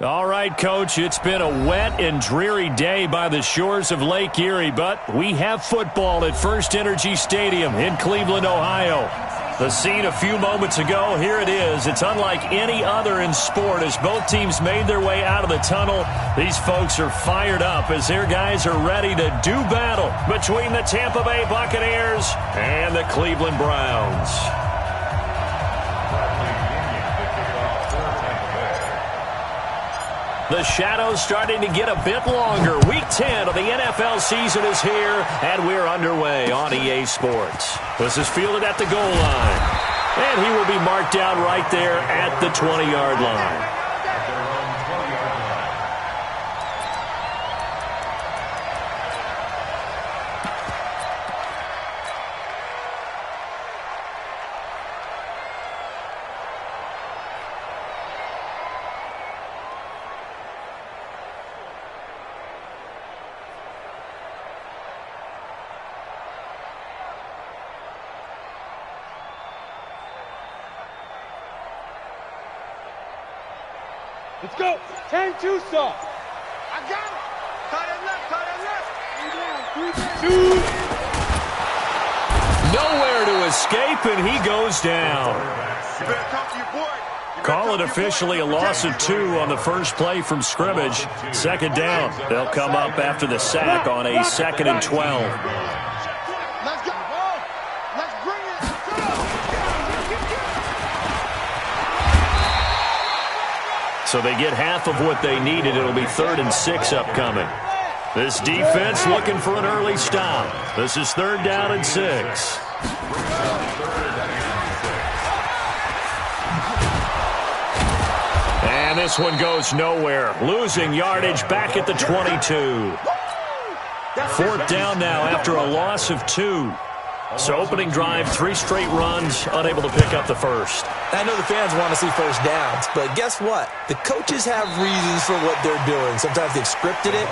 All right, Coach, it's been a wet and dreary day by the shores of Lake Erie, but we have football at First Energy Stadium in Cleveland, Ohio. The scene a few moments ago, here it is. It's unlike any other in sport as both teams made their way out of the tunnel. These folks are fired up as their guys are ready to do battle between the Tampa Bay Buccaneers and the Cleveland Browns. The shadow's starting to get a bit longer. Week 10 of the NFL season is here, and we're underway on EA Sports. This is fielded at the goal line, and he will be marked down right there at the 20-yard line. Let's go. 10-2 soft. I got it. Tie that left. 3 down. 2. Nowhere to escape, and he goes down. You better talk to your boy. Call it officially a loss of 2 on the first play from scrimmage. Second down. They'll come up after the sack on a 2nd and 12. Let's go. Let's bring it. So they get half of what they needed. It'll be 3rd and 6 upcoming. This defense looking for an early stop. This is 3rd down and 6. And this one goes nowhere. Losing yardage back at the 22. 4th down now after a loss of 2. So opening drive, 3 straight runs, unable to pick up the first. I know the fans want to see first downs, but guess what? The coaches have reasons for what they're doing. Sometimes they've scripted it,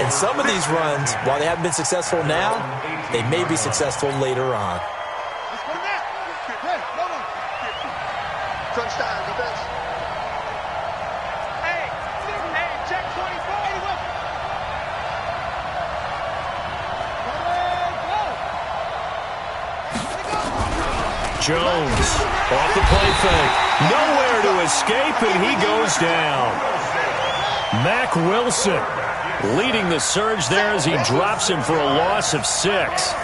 and some of these runs, while they haven't been successful now, they may be successful later on. Crunch time, the best. Hey, check 24. Jones off the play fake. Nowhere to escape, and he goes down. Mack Wilson leading the surge there as he drops him for a loss of 6.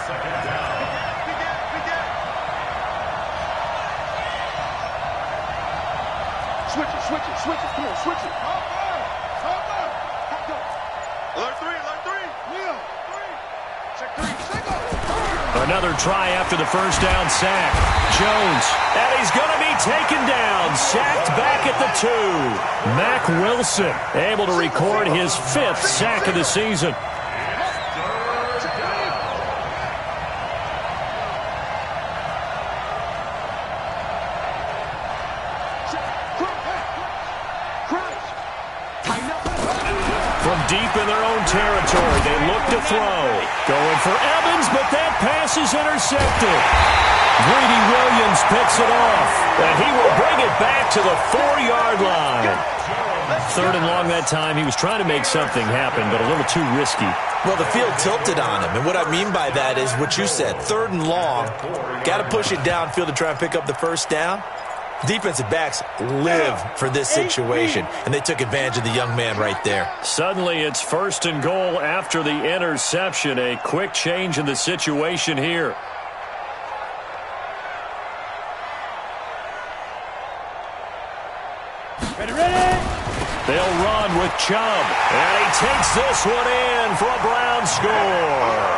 Switch it. Come on, switch it. Alert 3. Wheel, 3. Check 3. Another try after the first down sack. Jones, and he's going to be taken down. Sacked back at the 2. Mack Wilson able to record his 5th sack of the season. From deep in their own territory, they look to throw. Going for Evans, but that pass is intercepted. Greedy Williams picks it off, and he will bring it back to the 4-yard line. 3rd and long that time. He was trying to make something happen, but a little too risky. Well, the field tilted on him, and what I mean by that is what you said. 3rd and long, got to push it downfield to try and pick up the first down. Defensive backs live for this situation, and they took advantage of the young man right there. Suddenly, it's 1st and goal after the interception. A quick change in the situation here. Ready. They'll run with Chubb, and he takes this one in for a Brown score.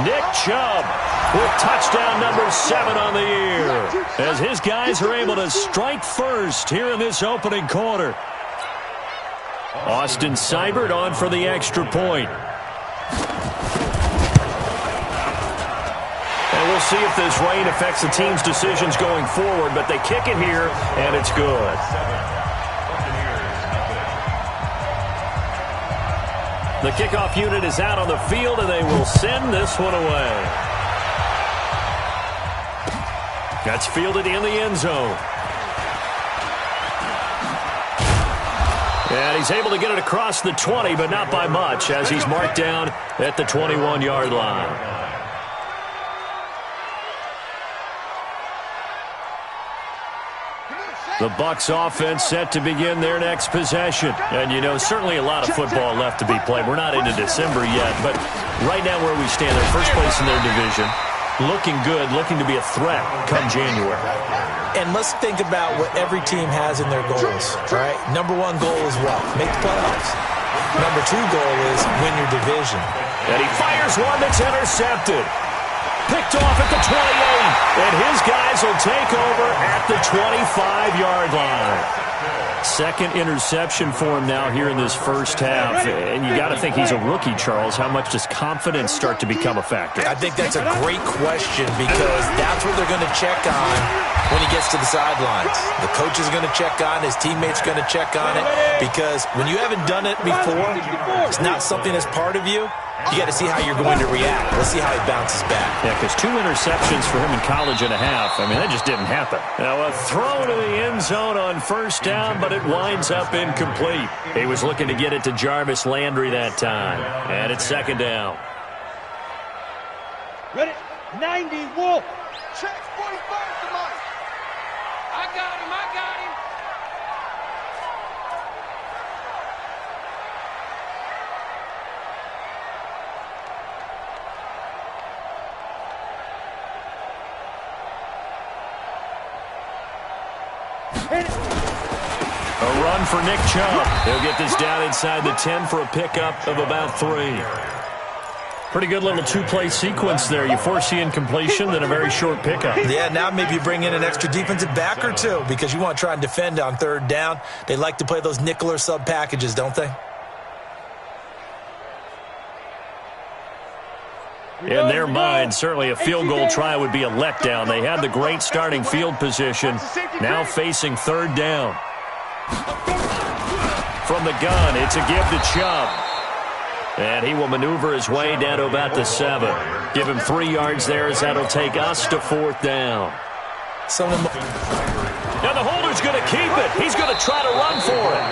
Nick Chubb with touchdown number 7 on the year, as his guys are able to strike first here in this opening quarter. Austin Seibert on for the extra point. And we'll see if this rain affects the team's decisions going forward, but they kick it here, and it's good. The kickoff unit is out on the field, and they will send this one away. That's fielded in the end zone. And he's able to get it across the 20, but not by much, as he's marked down at the 21-yard line. The Bucs offense set to begin their next possession. And, you know, certainly a lot of football left to be played. We're not into December yet, but right now where we stand, they're first place in their division, looking good, looking to be a threat come January. And let's think about what every team has in their goals, right? Number one goal is what? Make the playoffs. Number two goal is win your division. And he fires one that's intercepted. Picked off at the 28, and his guys will take over at the 25-yard line. Second interception for him now here in this first half. And you got to think he's a rookie, Charles. How much does confidence start to become a factor? I think that's a great question because that's what they're going to check on when he gets to the sidelines. The coach is going to check on, his teammates going to check on it, because when you haven't done it before, it's not something that's part of you. You got to see how you're going to react. Let's see how he bounces back. Yeah, because 2 interceptions for him in college and a half. I mean, that just didn't happen. Now, a throw to the end zone on first down, but it winds up incomplete. He was looking to get it to Jarvis Landry that time. And it's second down. Ready? 90, Wolf. Check 45 to Mike. I got him. A run for Nick Chubb. He'll get this down inside the 10 for a pickup of about 3. Pretty good little two-play sequence there. You force the incompletion, then a very short pickup. Yeah, now maybe you bring in an extra defensive back or two because you want to try and defend on third down. They like to play those nickel or sub packages, don't they? In their mind, certainly a field goal try would be a letdown. They had the great starting field position, now facing third down. From the gun, it's a give to Chubb. And he will maneuver his way down to about the 7. Give him 3 yards there as that'll take us to fourth down. Now the holder's going to keep it. He's going to try to run for it.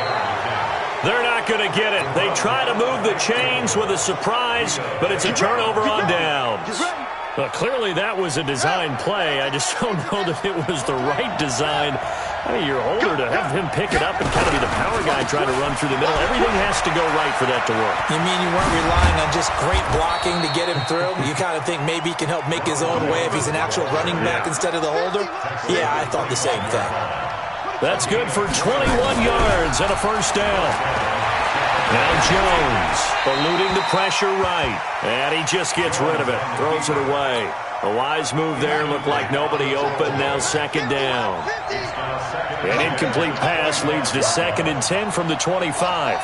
They're not going to get it. They try to move the chains with a surprise, but it's a turnover on downs. Well, clearly that was a design play. I just don't know that it was the right design. I mean, your holder to have him pick it up and kind of be the power guy trying to run through the middle. Everything has to go right for that to work. You mean you weren't relying on just great blocking to get him through? You kind of think maybe he can help make his own way if he's an actual running back instead of the holder? Yeah, I thought the same thing. That's good for 21 yards and a first down. Now Jones eluding the pressure right. And he just gets rid of it. Throws it away. A wise move there. Looked like nobody open. Now second down. An incomplete pass leads to 2nd and 10 from the 25.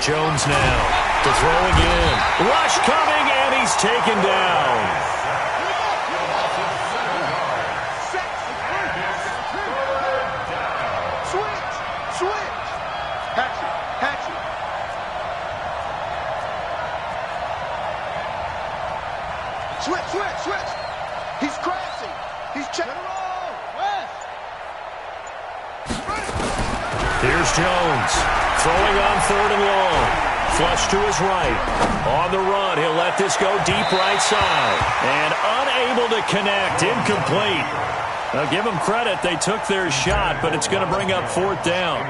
Jones now to throw again. Rush coming, and he's taken down. Switch. Hatchet. Switch. He's crashing. He's checking. Here's Jones. Throwing on 3rd and long. Flush to his right. On the run, he'll let this go deep right side. And unable to connect. Incomplete. Now, give them credit. They took their shot, but it's going to bring up 4th down.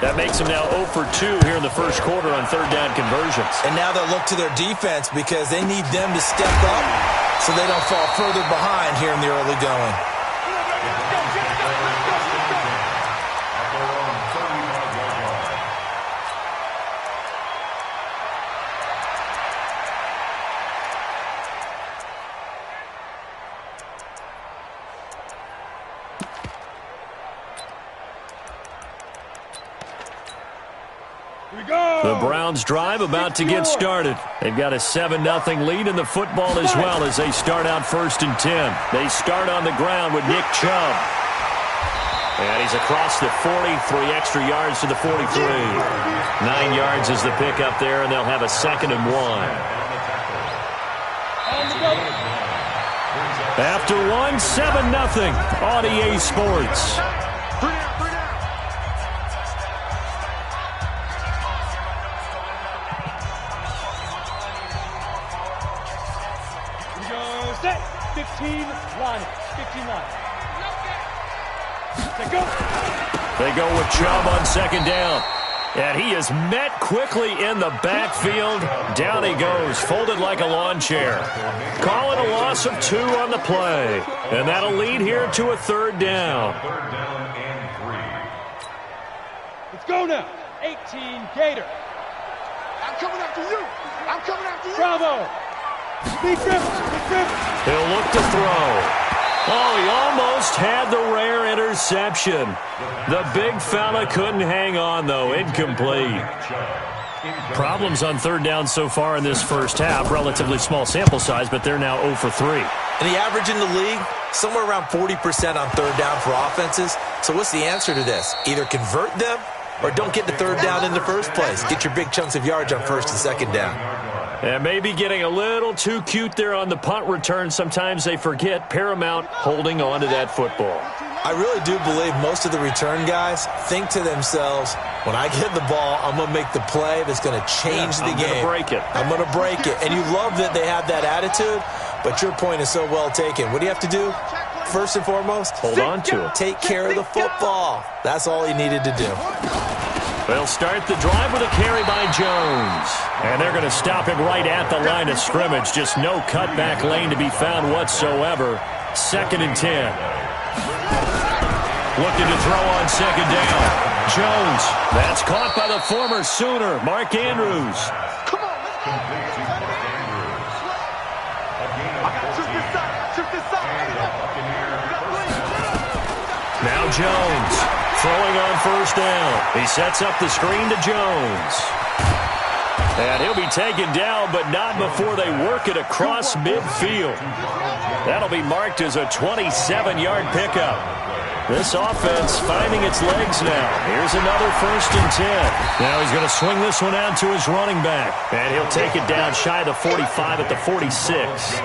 That makes them now 0 for 2 here in the first quarter on 3rd down conversions. And now they'll look to their defense because they need them to step up so they don't fall further behind here in the early going. The Browns drive about to get started. They've got a 7-0 lead in the football as well as they start out 1st and 10. They start on the ground with Nick Chubb. And he's across the 40, 3 extra yards to the 43. 9 yards is the pickup there, and they'll have a 2nd and 1. After 1, 7-0 on EA Sports. Set. 15 line. 15 line. They go with Chubb on 2nd down. And he is met quickly in the backfield. Down he goes, folded like a lawn chair. Call it a loss of 2 on the play. And that'll lead here to a 3rd down. Let's go now. 18 Gator. I'm coming after you. I'm coming after you. Bravo. Big Rivers. He'll look to throw. Oh, he almost had the rare interception. The big fella couldn't hang on, though. Incomplete. Problems on 3rd down so far in this first half. Relatively small sample size, but they're now 0 for 3. And the average in the league, somewhere around 40% on 3rd down for offenses. So what's the answer to this? Either convert them or don't get the 3rd down in the first place. Get your big chunks of yards on 1st and 2nd down. And maybe getting a little too cute there on the punt return. Sometimes they forget paramount holding on to that football. I really do believe most of the return guys think to themselves, when I get the ball, I'm going to make the play that's going to change the game. I'm going to break it. I'm going to break it. And you love that they have that attitude, but your point is so well taken. What do you have to do? First and foremost, hold on to it. Take care of the football. That's all he needed to do. They'll start the drive with a carry by Jones. And they're going to stop him right at the line of scrimmage. Just no cutback lane to be found whatsoever. 2nd and 10. Looking to throw on 2nd down. Jones. That's caught by the former Sooner, Mark Andrews. Come on, let's go. Now Jones throwing on 1st down. He sets up the screen to Jones. And he'll be taken down, but not before they work it across midfield. That'll be marked as a 27-yard pickup. This offense finding its legs now. Here's another 1st and 10. Now he's going to swing this one out to his running back. And he'll take it down shy of the 45 at the 46.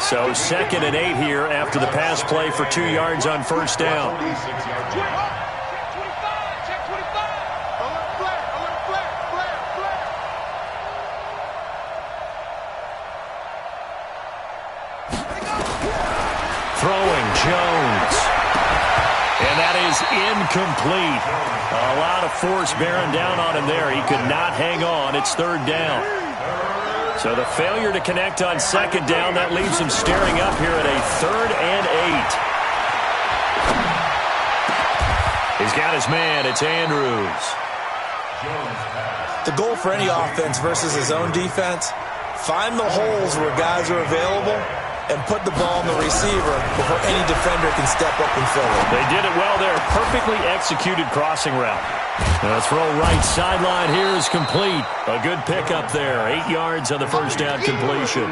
So 2nd and 8 here after the pass play for 2 yards on 1st down. Throwing Jones. And that is incomplete. A lot of force bearing down on him there. He could not hang on. It's 3rd down. So the failure to connect on 2nd down, that leaves him staring up here at a 3rd and 8. He's got his man. It's Andrews. The goal for any offense versus his own defense, find the holes where guys are available and put the ball on the receiver before any defender can step up and fill it. They did it well there. Perfectly executed crossing route. The throw right sideline here is complete. A good pickup there. 8 yards on the 1st down completion.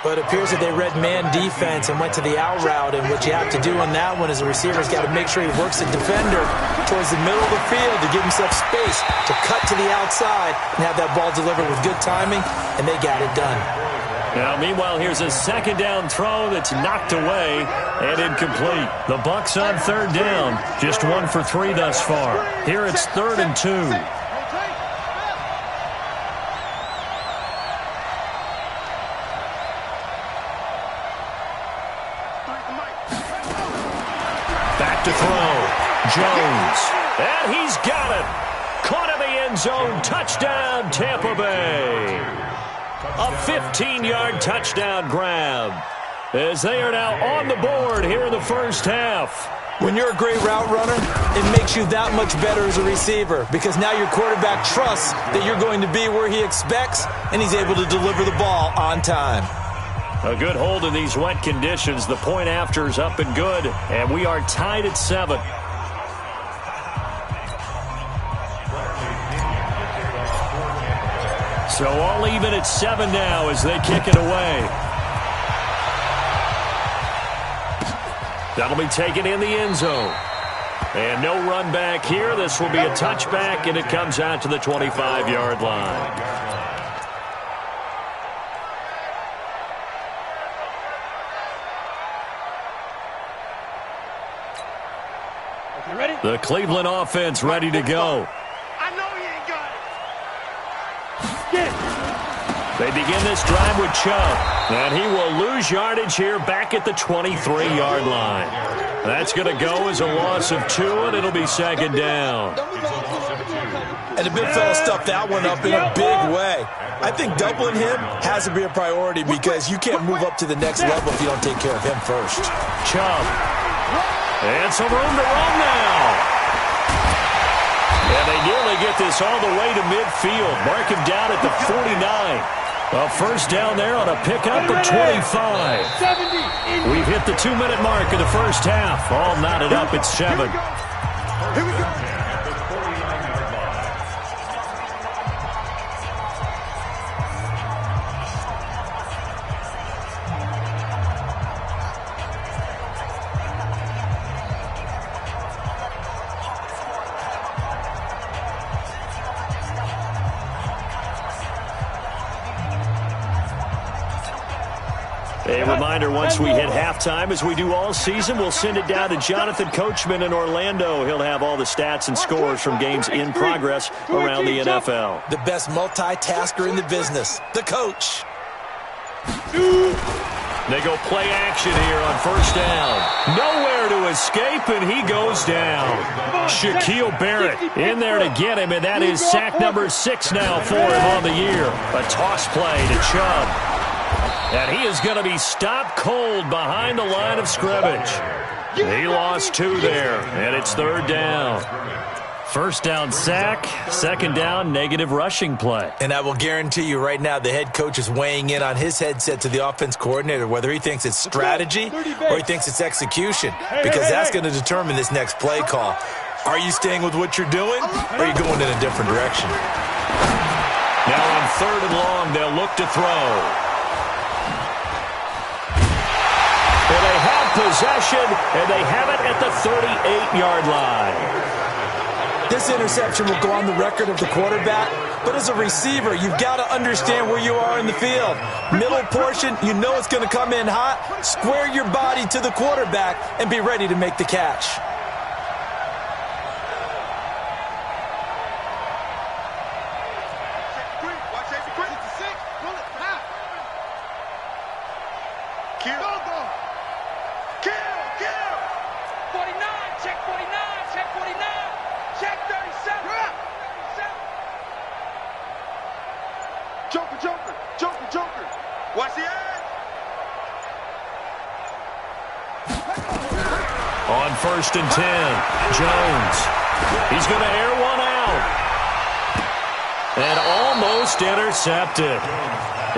But it appears that they read man defense and went to the out route, and what you have to do on that one is the receiver's got to make sure he works the defender towards the middle of the field to give himself space to cut to the outside and have that ball delivered with good timing, and they got it done. Now, meanwhile, here's a 2nd down throw that's knocked away and incomplete. The Bucs on 3rd down, just 1 for 3 thus far. Here it's 3rd and 2. Back to throw. Jones. And he's got it. Caught in the end zone. Touchdown, Tampa Bay. A 15-yard touchdown grab as they are now on the board here in the first half. When you're a great route runner, it makes you that much better as a receiver because now your quarterback trusts that you're going to be where he expects, and he's able to deliver the ball on time. A good hold in these wet conditions. The point after is up and good, and we are tied at 7. So all even at 7 now as they kick it away. That'll be taken in the end zone. And no run back here. This will be a touchback, and it comes out to the 25-yard line. The Cleveland offense ready to go. I know he ain't got it. They begin this drive with Chubb, and he will lose yardage here back at the 23-yard line. That's going to go as a loss of 2, and it'll be second down. And the big fella stuffed that one up in a big way. I think doubling him has to be a priority because you can't move up to the next level if you don't take care of him first. Chubb. And some room to run now. And they nearly get this all the way to midfield. Mark him down at the 49. A first down there on a pickup of 25. We've hit the 2-minute mark of the first half. All knotted up at 7. Here we go. A reminder, once we hit halftime, as we do all season, we'll send it down to Jonathan Coachman in Orlando. He'll have all the stats and scores from games in progress around the NFL. The best multitasker in the business, the coach. They go play action here on first down. Nowhere to escape, and he goes down. Shaquille Barrett in there to get him, and that is sack number 6 now for him on the year. A toss play to Chubb. And he is going to be stopped cold behind the line of scrimmage. He lost 2 there, and it's third down. First down sack, second down negative rushing play. And I will guarantee you right now the head coach is weighing in on his headset to the offense coordinator, whether he thinks it's strategy or he thinks it's execution, because that's going to determine this next play call. Are you staying with what you're doing, or are you going in a different direction? Now on 3rd and long, they'll look to throw. And they have possession, and they have it at the 38-yard line. This interception will go on the record of the quarterback, but as a receiver, you've got to understand where you are in the field. Middle portion, you know it's going to come in hot. Square your body to the quarterback and be ready to make the catch. Joker. Watch the edge. On 1st and 10, Jones. He's going to air one out. And almost intercepted.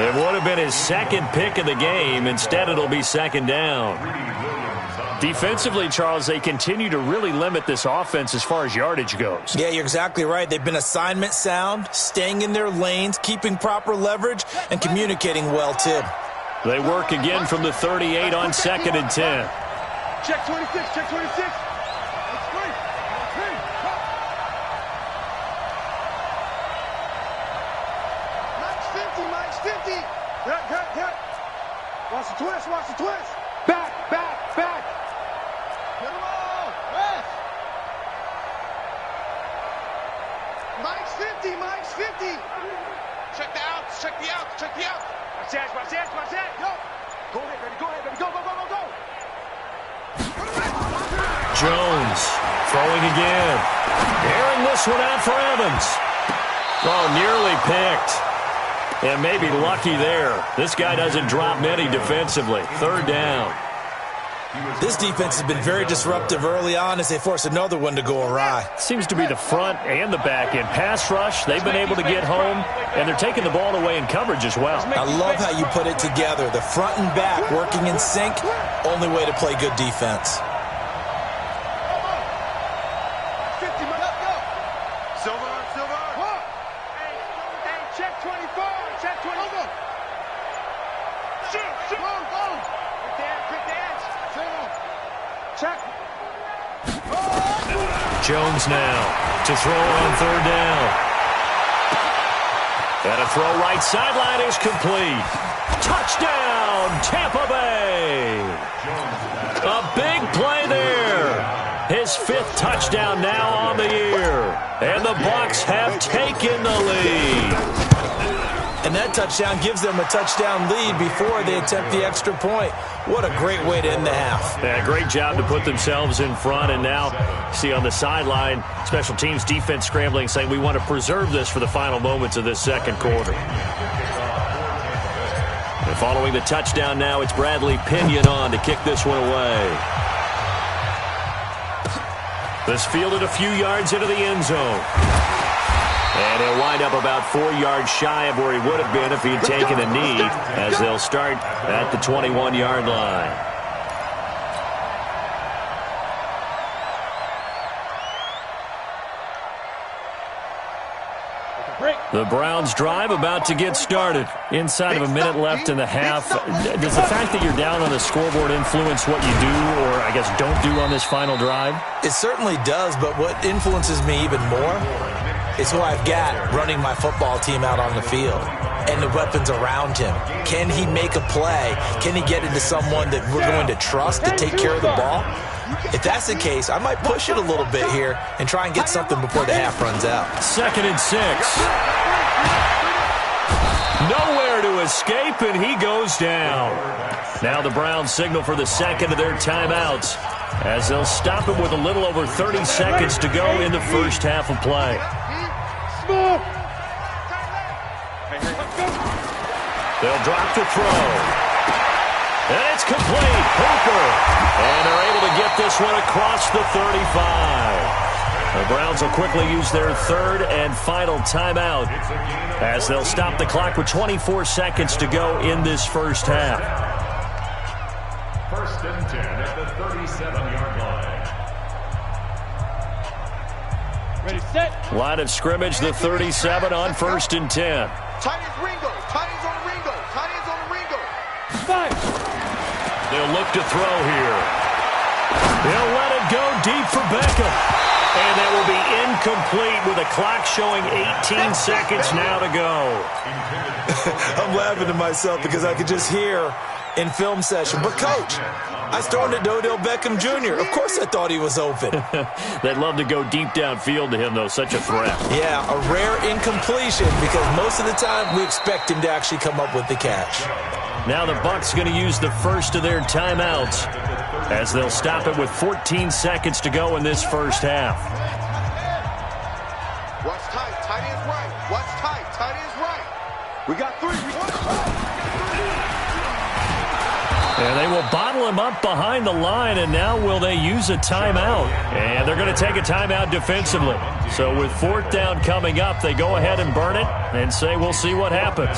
It would have been his second pick of the game. Instead, it'll be second down. Defensively, Charles, they continue to really limit this offense as far as yardage goes. Yeah, you're exactly right. They've been assignment sound, staying in their lanes, keeping proper leverage, and communicating well, too. They work again from the 38 on 2nd and 10. Check 26, check 26. Mike's 50. Cut. Watch the twist. Back. Get him all. Rest. Mike's 50. Check the outs. Watch that. Yo. Go ahead, baby. Go. Jones throwing again. Airing this one out for Evans. Oh, nearly picked. And maybe lucky there. This guy doesn't drop many defensively. 3rd down. This defense has been very disruptive early on as they force another one to go awry. Seems to be the front and the back end. Pass rush, they've been able to get home, and they're taking the ball away in coverage as well. I love how you put it together. The front and back working in sync. Only way to play good defense. Silver. Hey, check 25. Check. Jones now to throw on third down. And a throw right sideline is complete. Touchdown, Tampa Bay. A big play there. His 5th touchdown now on the year. And the Bucs have taken the lead. And that touchdown gives them a touchdown lead before they attempt the extra point. What a great way to end the half. Yeah, great job to put themselves in front. And now, see on the sideline, special teams defense scrambling, saying we want to preserve this for the final moments of this second quarter. And following the touchdown now, it's Bradley Pinion on to kick this one away. This fielded a few yards into the end zone. And he'll wind up about 4 yards shy of where he would have been if he had taken a knee, as they'll start at the 21-yard line. The Browns drive about to get started. Inside of a minute left in the half. Does the fact that you're down on the scoreboard influence what you do, or I guess don't do on this final drive? It certainly does, but what influences me even more is who I've got running my football team out on the field and the weapons around him. Can he make a play? Can he get into someone that we're going to trust to take care of the ball? If that's the case, I might push it a little bit here and try and get something before the half runs out. 2nd and 6. Nowhere to escape, and he goes down. Now the Browns signal for the second of their timeouts, as they'll stop him with a little over 30 seconds to go in the first half of play. They'll drop the throw. And it's complete. Hooper. And they're able to get this one across the 35. The Browns will quickly use their 3rd and final timeout, as they'll stop the clock with 24 seconds to go in this first half. 1st and 10 at the 37-yard line. Ready, set. Line of scrimmage, the 37 on 1st and 10. Tight ends Ringo. Tight ends on Ringo. Tight ends on Ringo. 5. They'll look to throw here. They'll let it go deep for Beckham. And that will be incomplete with a clock showing 18 seconds now to go. I'm laughing to myself because I could just hear in film session, but coach, I was throwing to Odell Beckham Jr. Of course I thought he was open. They'd love to go deep downfield to him, though. Such a threat. Yeah, a rare incompletion because most of the time we expect him to actually come up with the catch. Now the Bucs going to use the first of their timeouts, as they'll stop it with 14 seconds to go in this first half. Watch tight. Tight ends right. Watch tight. Tight ends right. We got 3. And they will bottle him up behind the line, and now will they use a timeout? And they're going to take a timeout defensively. So with 4th down coming up, they go ahead and burn it and say we'll see what happens.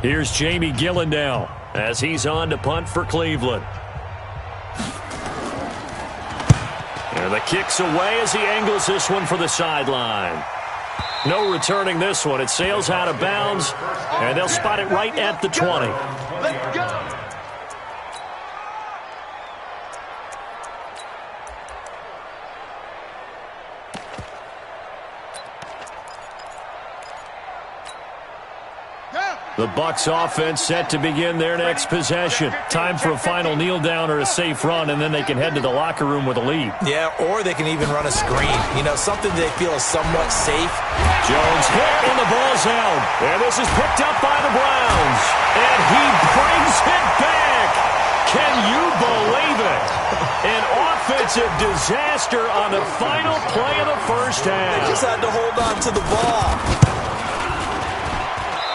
Here's Jamie Gillen now, as he's on to punt for Cleveland. And the kick's away as he angles this one for the sideline. No returning this one. It sails out of bounds, and they'll spot it right at the 20. Let's go. The Bucs offense set to begin their next possession. Time for a final kneel down or a safe run, and then they can head to the locker room with a lead. Yeah, or they can even run a screen. You know, something they feel is somewhat safe. Jones hit, and the ball's out. And this is picked up by the Browns. And he brings it back. Can you believe it? An offensive disaster on the final play of the first half. They just had to hold on to the ball.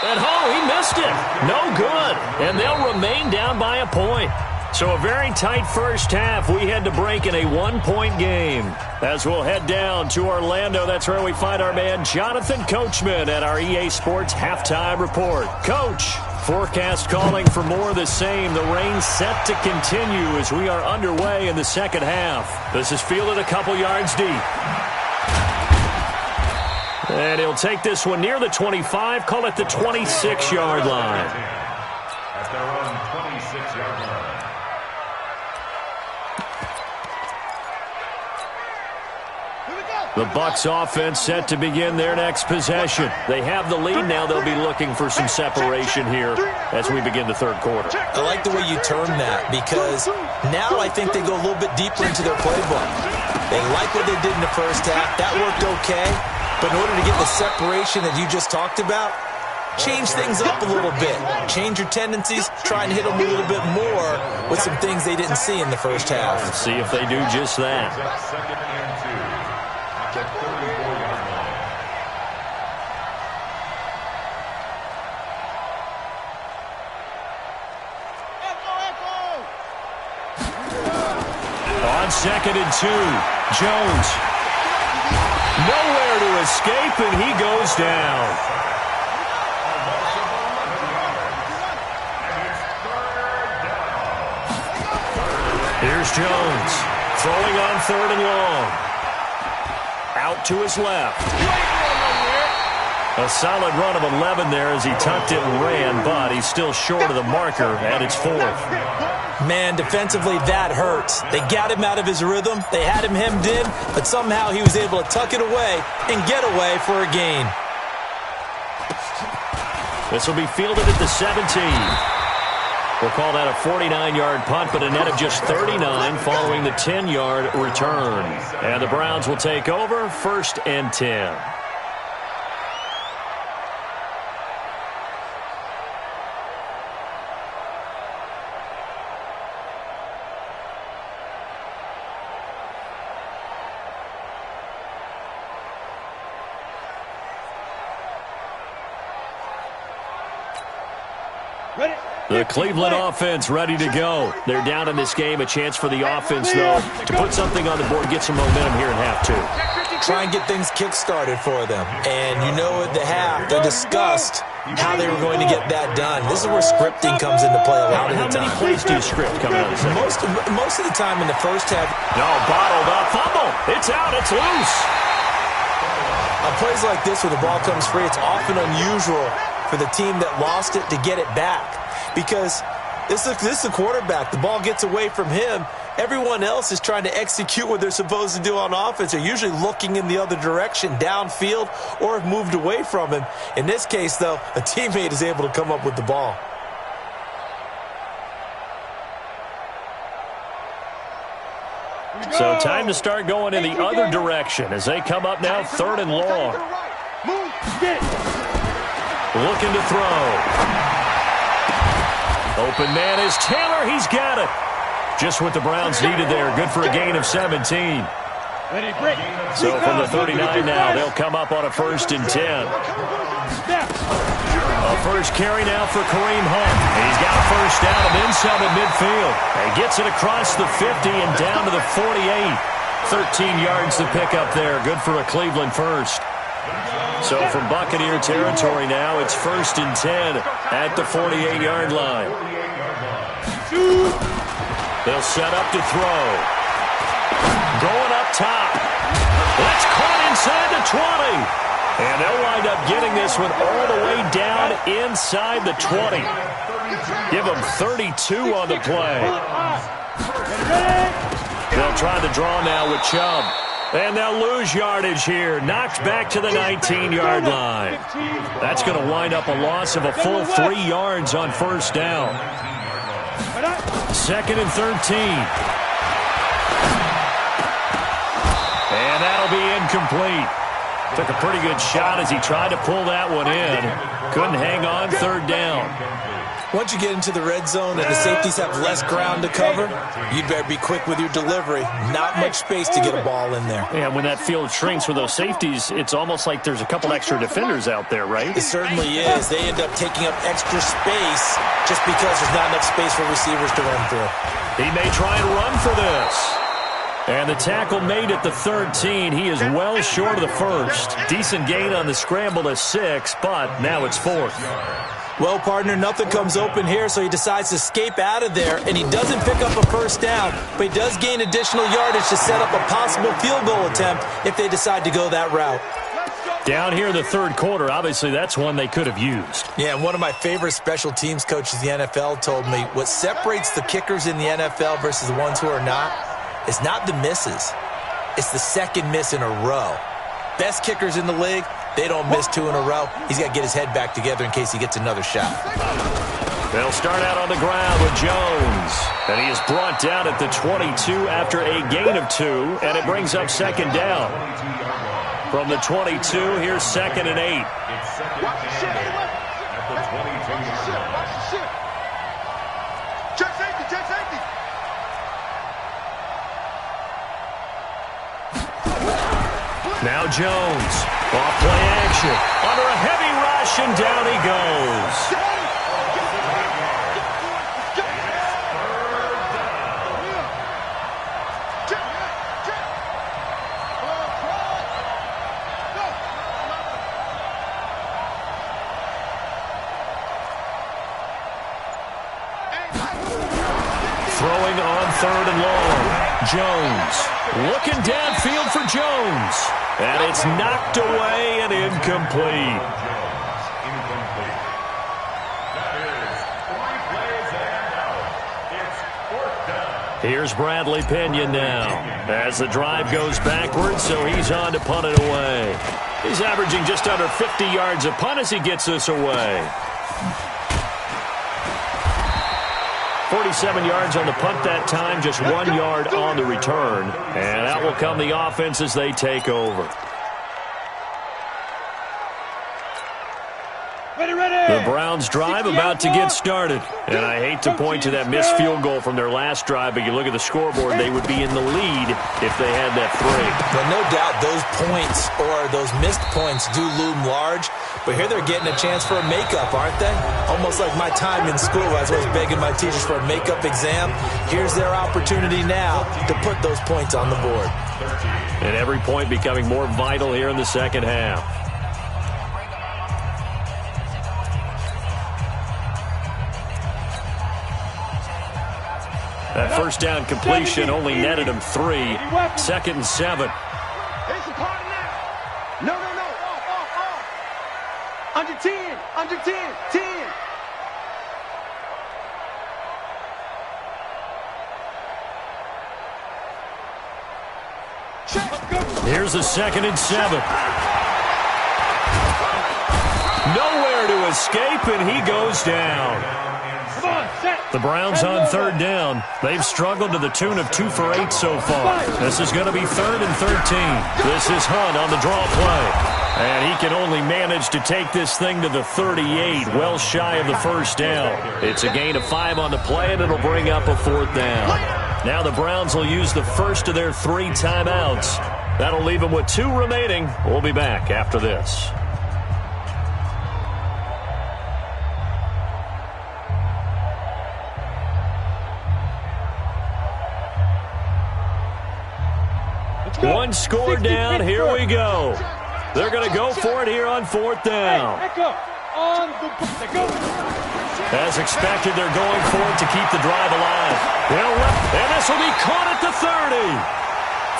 And he missed it. No good. And they'll remain down by a point. So a very tight first half. We had to break in a 1-point game. As we'll head down to Orlando, that's where we find our man Jonathan Coachman at our EA Sports Halftime Report. Coach, Forecast calling for more of the same. The rain set to continue as we are underway in the second half. This is fielded a couple yards deep. And he'll take this one near the 25, call it the 26-yard line. At their own 26-yard line. The Bucs offense set to begin their next possession. They have the lead now. They'll be looking for some separation here as we begin the third quarter. I like the way you term that because now I think they go a little bit deeper into their playbook. They like what they did in the first half. That worked okay. But in order to get the separation that you just talked about, change things up a little bit. Change your tendencies. Try and hit them a little bit more with some things they didn't see in the first half. Let's see if they do just that. Second and 2 at the 34-yard line. On second and 2, Jones. Nowhere to escape, and he goes down. Here's Jones, throwing on third and long. Out to his left. A solid run of 11 there as he tucked it and ran, but he's still short of the marker, and it's fourth. Man, defensively, that hurts. They got him out of his rhythm. They had him hemmed in, but somehow he was able to tuck it away and get away for a gain. This will be fielded at the 17. We'll call that a 49-yard punt, but a net of just 39 following the 10-yard return. And the Browns will take over, 1st and 10. The Cleveland offense ready to go. They're down in this game. A chance for the offense, though, to put something on the board, get some momentum here in half 2. Try and get things kick-started for them. And you know at the half, they discussed how they were going to get that done. This is where scripting comes into play a lot of the time. How many plays do you script coming out of the second? Most of the time in the first half. No, bottled up. Fumble. It's out. It's loose. On plays like this where the ball comes free, it's often unusual for the team that lost it to get it back. Because this is the quarterback. The ball gets away from him. Everyone else is trying to execute what they're supposed to do on offense. They're usually looking in the other direction, downfield, or have moved away from him. In this case, though, a teammate is able to come up with the ball. So time to start going in the other direction as they come up now 3rd and long. Looking to throw. Open man is Taylor. He's got it. Just what the Browns needed there. Good for a gain of 17. So from the 39 now, they'll come up on a 1st and 10. A first carry now for Kareem Hunt. He's got a first down of inside of midfield. And gets it across the 50 and down to the 48. 13 yards to pick up there. Good for a Cleveland first. So from Buccaneer territory now, it's 1st and 10 at the 48-yard line. They'll set up to throw. Going up top. That's caught inside the 20. And they'll wind up getting this one all the way down inside the 20. Give them 32 on the play. They'll try the draw now with Chubb. And they'll lose yardage here. Knocked back to the 19-yard line. That's going to wind up a loss of a full 3 yards on first down. 2nd and 13. And that'll be incomplete. Took a pretty good shot as he tried to pull that one in. Couldn't hang on 3rd down. Once you get into the red zone and the safeties have less ground to cover, you'd better be quick with your delivery. Not much space to get a ball in there. Yeah, when that field shrinks with those safeties, it's almost like there's a couple extra defenders out there, right? It certainly is. They end up taking up extra space just because there's not enough space for receivers to run through. He may try and run for this. And the tackle made at the 13. He is well short of the first. Decent gain on the scramble to 6, but now it's 4th. Well, partner, nothing comes open here, so he decides to escape out of there, and he doesn't pick up a first down, but he does gain additional yardage to set up a possible field goal attempt if they decide to go that route. Down here in the third quarter, obviously that's one they could have used. Yeah, and one of my favorite special teams coaches in the NFL told me what separates the kickers in the NFL versus the ones who are not is not the misses. It's the second miss in a row. Best kickers in the league, they don't miss 2 in a row. He's got to get his head back together in case he gets another shot. They'll start out on the ground with Jones. And he is brought down at the 22 after a gain of 2, and it brings up second down. From the 22, here's 2nd and 8. Watch the shit. At the 22. Watch the shit. Check safety. Check safety. Now Jones. Off play action. Under a heavy rush, and down he goes. Throwing on 3rd and long. Jones looking downfield for Jones. And it's knocked away and incomplete. Here's Bradley Pinion now as the drive goes backwards, so he's on to punt it away. He's averaging just under 50 yards a punt as he gets this away. 47 yards on the punt that time, just 1 yard on the return. And out will come the offense as they take over. The Browns drive about to get started. And I hate to point to that missed field goal from their last drive, but you look at the scoreboard, they would be in the lead if they had that 3. But no doubt those points or those missed points do loom large. But here they're getting a chance for a makeup, aren't they? Almost like my time in school as I was begging my teachers for a makeup exam. Here's their opportunity now to put those points on the board. And every point becoming more vital here in the second half. That first down completion only netted him 3. 2nd and 7. It's a party now. No. Under 10. Under 10. 10. Here's a 2nd and 7. Nowhere to escape, and he goes down. The Browns on 3rd down. They've struggled to the tune of 2 for 8 so far. This is going to be 3rd and 13. This is Hunt on the draw play. And he can only manage to take this thing to the 38, well shy of the first down. It's a gain of 5 on the play, and it'll bring up a 4th down. Now the Browns will use the first of their 3 timeouts. That'll leave them with 2 remaining. We'll be back after this. One score down. Here we go. They're going to go for it here on 4th down. As expected, they're going for it to keep the drive alive. And this will be caught at the 30.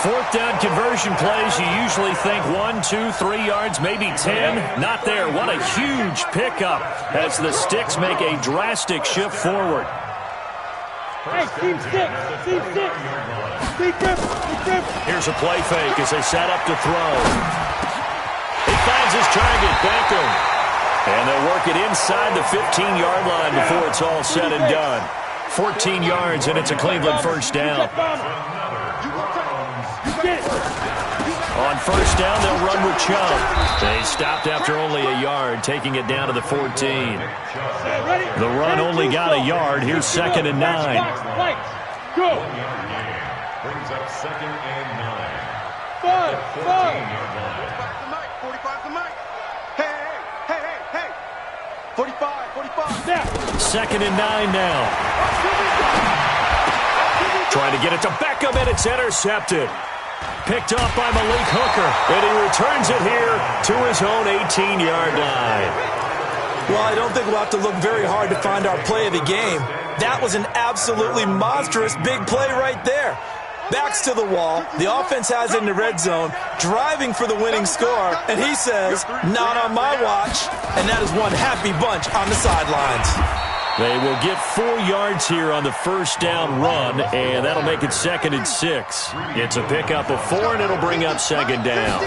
4th down conversion plays, you usually think 1, 2, 3 yards, maybe 10. Not there. What a huge pickup as the Sticks make a drastic shift forward. Hey, team 6. Team 6. Here's a play fake as they set up to throw. He finds his target, Beckham. And they'll work it inside the 15-yard line before it's all said and done. 14 yards, and it's a Cleveland first down. On first down, they'll run with Chubb. They stopped after only a yard, taking it down to the 14. The run only got a yard. Here's 2nd and 9. Go. Brings up 2nd and 9. 45 the mic. Hey. 45. Yeah. 2nd and 9 now. Trying to get it to Beckham, and it's intercepted. Picked off by Malik Hooker, and he returns it here to his own 18-yard line. Well, I don't think we'll have to look very hard to find our play of the game. That was an absolutely monstrous big play right there. Backs to the wall. The offense has it in the red zone, driving for the winning score, and he says, not on my watch. And that is one happy bunch on the sidelines. They will get 4 yards here on the first down run, and that'll make it 2nd and 6. It's a pickup of 4, and it'll bring up 2nd down.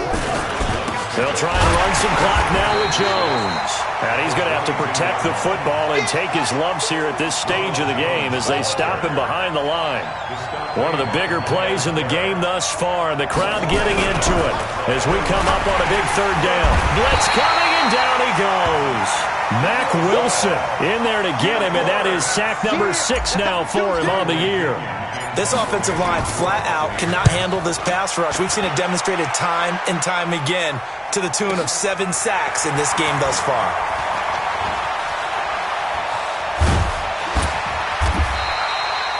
They'll try and run some clock now with Jones. And he's going to have to protect the football and take his lumps here at this stage of the game as they stop him behind the line. One of the bigger plays in the game thus far, and the crowd getting into it as we come up on a big 3rd down. Blitz coming, and down he goes. Mack Wilson in there to get him, and that is sack number 6 now for him on the year. This offensive line flat out cannot handle this pass rush. We've seen it demonstrated time and time again to the tune of 7 sacks in this game thus far.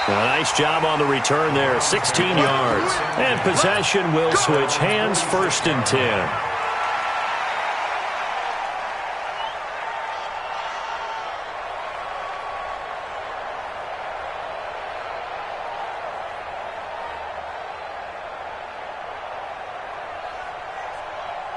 A nice job on the return there, 16 yards. And possession will switch hands, 1st and 10.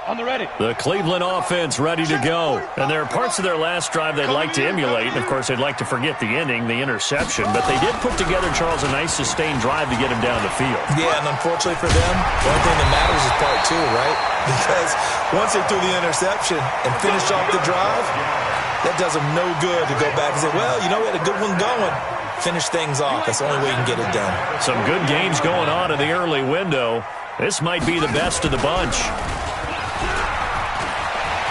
On the ready. The Cleveland offense ready to go. And there are parts of their last drive they'd like to emulate. And, of course, they'd like to forget the ending, the interception. But they did put together, Charles, a nice sustained drive to get him down the field. Yeah, and unfortunately for them, the only thing that matters is part 2, right? Because once they threw the interception and finished off the drive, that does them no good to go back and say, well, you know, we had a good one going. Finish things off. That's the only way you can get it done. Some good games going on in the early window. This might be the best of the bunch.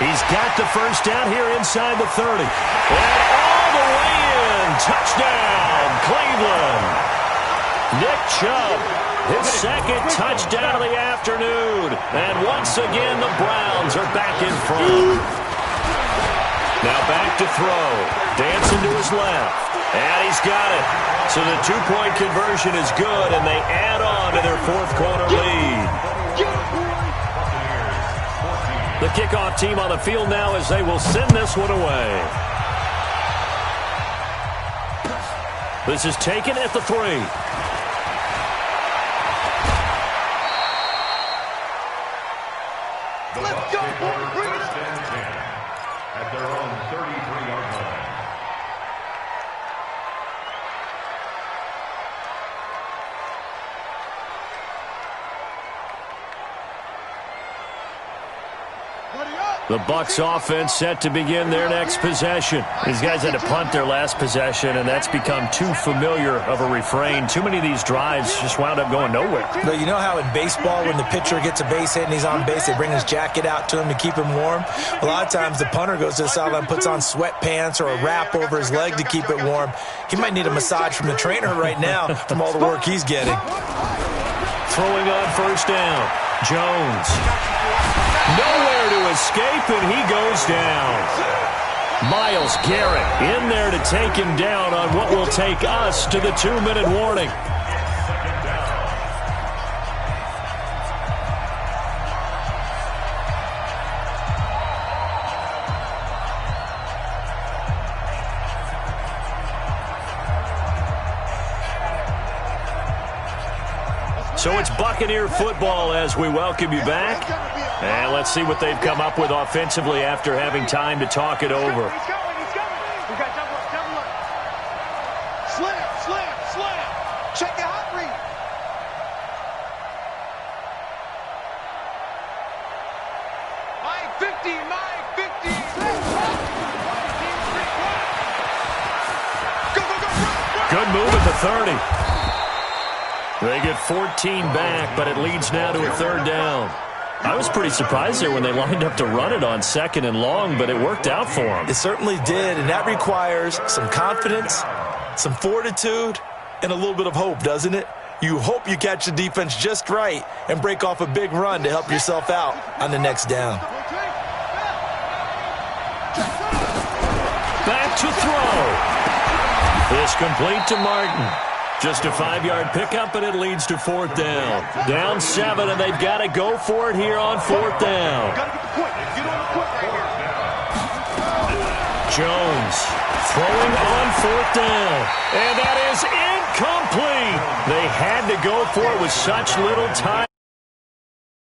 He's got the first down here inside the 30. And all the way in. Touchdown, Cleveland. Nick Chubb, his 2nd touchdown of the afternoon. And once again, the Browns are back in front. Now back to throw. Dancing to his left. And he's got it. So the 2-point conversion is good, and they add on to their 4th quarter lead. The kickoff team on the field now as they will send this one away. This is taken at the 3. Let's go, boys. Bring it up. 1st and 10 at their own 33-yard line. The Bucs offense set to begin their next possession. These guys had to punt their last possession, and that's become too familiar of a refrain. Too many of these drives just wound up going nowhere. But you know how in baseball, when the pitcher gets a base hit and he's on base, they bring his jacket out to him to keep him warm? A lot of times the punter goes to the sideline, puts on sweatpants or a wrap over his leg to keep it warm. He might need a massage from the trainer right now from all the work he's getting. Throwing on 1st down. Jones. Nowhere to escape, and he goes down. Myles Garrett in there to take him down on what will take us to the 2-minute warning. So it's Buccaneer football as we welcome you back. And let's see what they've come up with offensively after having time to talk it over. He's going. We got double up. Slam. Check the hot read. My 50. Go. Good move at the 30. They get 14 back, but it leads now to a 3rd down. I was pretty surprised there when they lined up to run it on 2nd and long, but it worked out for them. It certainly did, and that requires some confidence, some fortitude, and a little bit of hope, doesn't it? You hope you catch the defense just right and break off a big run to help yourself out on the next down. Back to throw. This complete to Martin. Just a 5-yard pickup, and it leads to 4th down. Down 7, and they've got to go for it here on 4th down. Jones throwing on 4th down. And that is incomplete. They had to go for it with such little time.